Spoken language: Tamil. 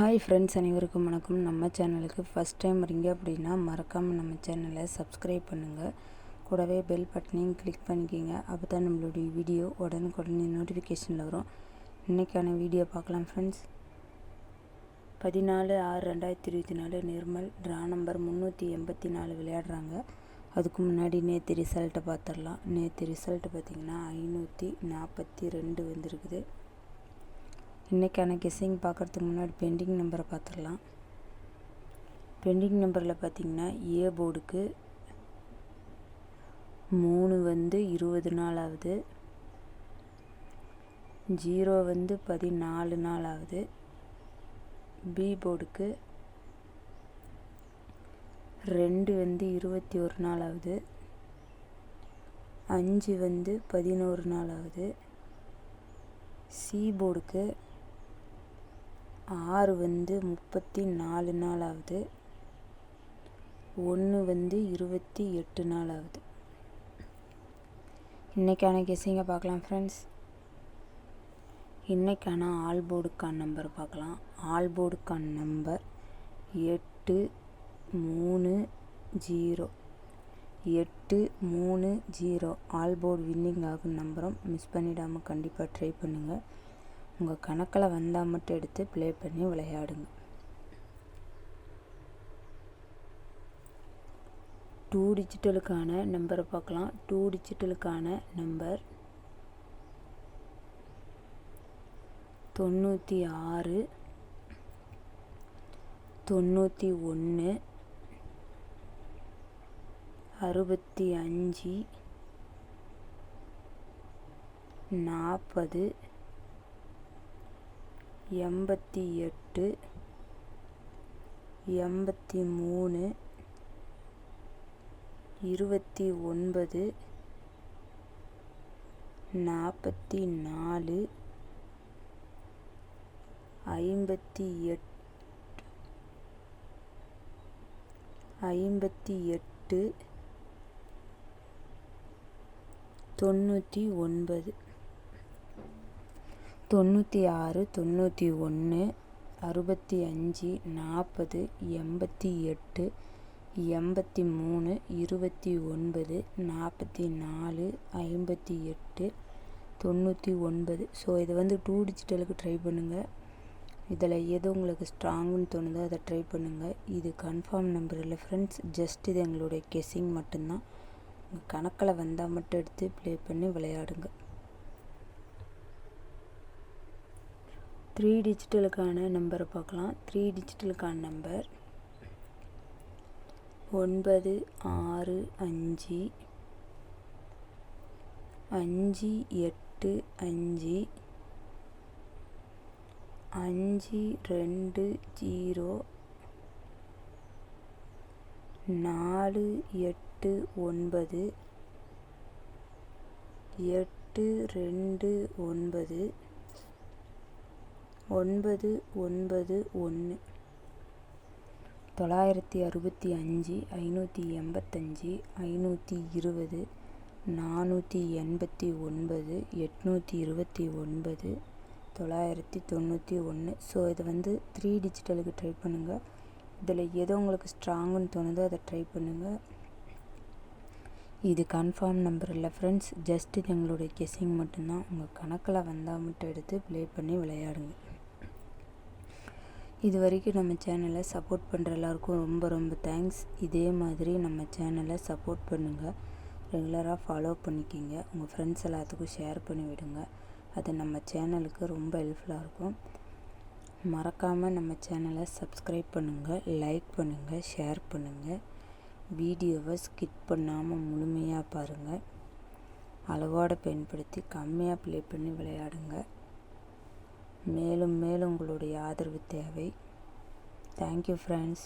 ஹாய் ஃப்ரெண்ட்ஸ், அனைவருக்கும் வணக்கம். நம்ம சேனலுக்கு ஃபஸ்ட் டைம் வரீங்க அப்படின்னா மறக்காமல் நம்ம சேனலை சப்ஸ்கிரைப் பண்ணுங்கள். கூடவே பெல் பட்டனையும் கிளிக் பண்ணிக்கிங்க. அப்போ தான் நம்மளுடைய வீடியோ உடனுக்குடனே நோட்டிஃபிகேஷனில் வரும். இன்றைக்கான வீடியோ பார்க்கலாம் ஃப்ரெண்ட்ஸ். 14/6/2024 நிர்மல் ட்ரா நம்பர் 384 விளையாடுறாங்க. அதுக்கு முன்னாடி நேற்று ரிசல்ட்டை பார்த்துடலாம். நேற்று ரிசல்ட்டு பார்த்திங்கன்னா 542 வந்துருக்குது. இன்றைக்கான கெஸ்ஸிங் பார்க்குறதுக்கு முன்னாடி பெண்டிங் நம்பரை பார்த்துடலாம். பெண்டிங் நம்பரில் பார்த்திங்கன்னா ஏ போர்டுக்கு 3 வந்து 20 நாள் ஆகுது, 0 வந்து 14 நாள் ஆகுது. பி போர்டுக்கு 2 வந்து 21 நாள் ஆகுது, 5 வந்து 11 நாள் ஆகுது. சி போர்டுக்கு 6 வந்து 34 நாள் ஆகுது, 1 வந்து 28 நாள் ஆகுது. இன்றைக்கான கெஸ்ஸிங்கை பார்க்கலாம் ஃப்ரெண்ட்ஸ். இன்றைக்கான ஆல் போர்டுக்கான நம்பர் பார்க்கலாம். ஆல் போர்டுக்கான நம்பர் 830. 830 ஆல் போர்டு வின்னிங் ஆகும் நம்பரும் மிஸ் பண்ணிடாமல் கண்டிப்பாக ட்ரை பண்ணுங்கள். உங்கள் கணக்கில் வந்தால் மட்டும் எடுத்து ப்ளே பண்ணி விளையாடுங்க. 2 டிஜிட்டலுக்கான நம்பரை பார்க்கலாம். 2 டிஜிட்டலுக்கான நம்பர் 96, 91, 65, 40, 88, 83, 29, 44, 58, 99, 96, 91, 65, 40, 88, 83, 29, 44, 58, 99. ஸோ இது வந்து 2 டிஜிட்டலுக்கு ட்ரை பண்ணுங்கள். இதில் எது உங்களுக்கு ஸ்ட்ராங்குன்னு தோணுதோ அதை ட்ரை பண்ணுங்கள். இது கன்ஃபார்ம் நம்பர் இல்லை ஃப்ரெண்ட்ஸ், ஜஸ்ட் இது எங்களுடைய கெஸ்ஸிங் மட்டும்தான். உங்கள் கணக்கில் வந்தால் மட்டும் எடுத்து ப்ளே பண்ணி விளையாடுங்க. 3 டிஜிட்டலுக்கான நம்பரை பார்க்கலாம். 3 டிஜிட்டலுக்கான நம்பர் 965, 585, 520, 489, 829, 991, 965, 585, 520, 489, 829, 991. ஸோ இது வந்து 3 டிஜிட்டலுக்கு ட்ரை பண்ணுங்கள். இதில் எது உங்களுக்கு ஸ்ட்ராங்குன்னு தோணுதோ அதை ட்ரை பண்ணுங்கள். இது கன்ஃபார்ம் நம்பர் இல்லை ஃப்ரெண்ட்ஸ், ஜஸ்ட் இது எங்களுடைய கெஸ்ஸிங் மட்டும்தான். உங்கள் கணக்கில் வந்தால் மட்டும் எடுத்து ப்ளே பண்ணி விளையாடுங்க. இது வரைக்கும் நம்ம சேனலை சப்போர்ட் பண்ணுற எல்லாருக்கும் ரொம்ப ரொம்ப தேங்க்ஸ். இதே மாதிரி நம்ம சேனலை சப்போர்ட் பண்ணுங்கள். ரெகுலராக ஃபாலோ பண்ணிக்கிங்க. உங்கள் ஃப்ரெண்ட்ஸ் எல்லாத்துக்கும் ஷேர் பண்ணி விடுங்க. அது நம்ம சேனலுக்கு ரொம்ப ஹெல்ப்ஃபுல்லாக இருக்கும். மறக்காமல் நம்ம சேனலை சப்ஸ்கிரைப் பண்ணுங்கள், லைக் பண்ணுங்கள், ஷேர் பண்ணுங்கள். வீடியோவை ஸ்கிப் பண்ணாமல் முழுமையாக பாருங்கள். அளவோடு பயன்படுத்தி கம்மியாக ப்ளே பண்ணி விளையாடுங்க. மேலும் மேலும் உங்களுடைய ஆதரவு தேவை. Thank you friends.